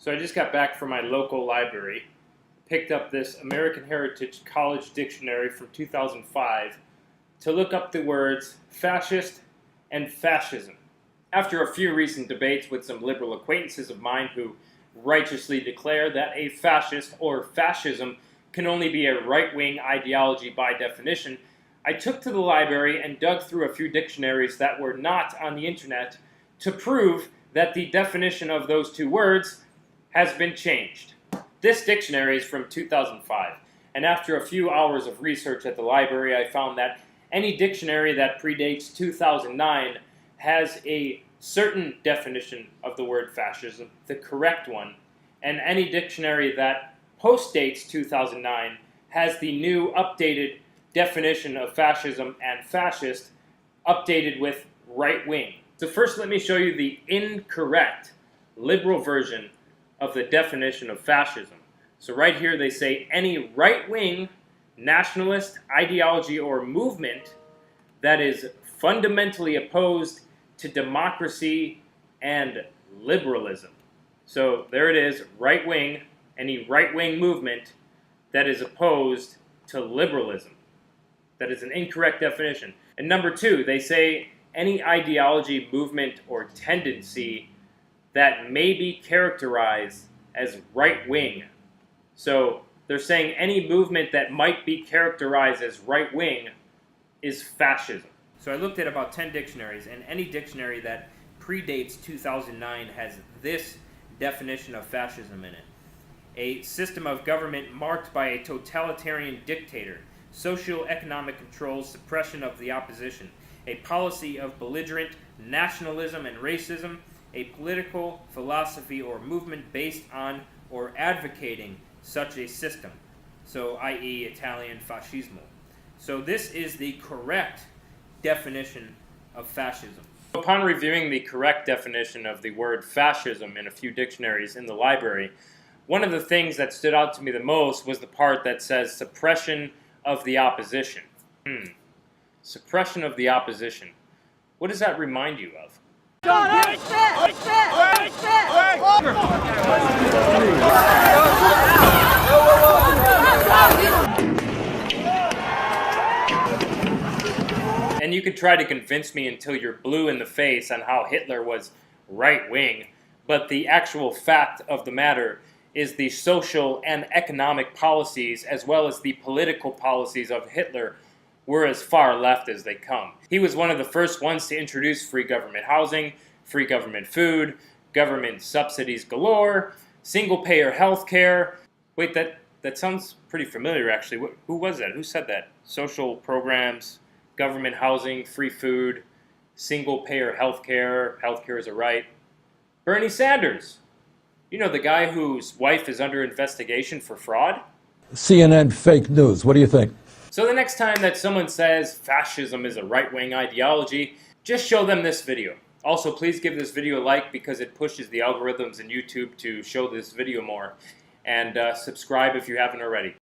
So I just got back from my local library, picked up this American Heritage College Dictionary from 2005 to look up the words fascist and fascism. After a few recent debates with some liberal acquaintances of mine who righteously declare that a fascist or fascism can only be a right-wing ideology by definition, I took to the library and dug through a few dictionaries that were not on the internet to prove that the definition of those two words has been changed. This dictionary is from 2005, and after a few hours of research at the library, I found that any dictionary that predates 2009 has a certain definition of the word fascism, the correct one, and any dictionary that postdates 2009 has the new updated definition of fascism and fascist updated with right-wing. So first let me show you the incorrect liberal version of the definition of fascism. So right here they say any right-wing nationalist ideology or movement that is fundamentally opposed to democracy and liberalism. So there it is, right-wing, any right-wing movement that is opposed to liberalism. That is an incorrect definition. And number two, they say any ideology, movement, or tendency that may be characterized as right-wing. So they're saying any movement that might be characterized as right-wing is fascism. So I looked at about 10 dictionaries, and any dictionary that predates 2009 has this definition of fascism in it. A system of government marked by a totalitarian dictator, socio-economic control, suppression of the opposition, a policy of belligerent nationalism and racism, a political philosophy or movement based on or advocating such a system. So, i.e. Italian fascismo. So this is the correct definition of fascism. Upon reviewing the correct definition of the word fascism in a few dictionaries in the library, one of the things that stood out to me the most was the part that says suppression of the opposition. Suppression of the opposition. What does that remind you of? And you could try to convince me until you're blue in the face on how Hitler was right-wing, but the actual fact of the matter is the social and economic policies as well as the political policies of Hitler were as far left as they come. He was one of the first ones to introduce free government housing, free government food, government subsidies galore, single-payer health care. Wait, that sounds pretty familiar actually. Who was that? Who said that? Social programs, government housing, free food, single-payer health care is a right. Bernie Sanders. You know, the guy whose wife is under investigation for fraud? CNN fake news. What do you think? So the next time that someone says fascism is a right-wing ideology, just show them this video. Also, please give this video a like because it pushes the algorithms in YouTube to show this video more. And subscribe if you haven't already.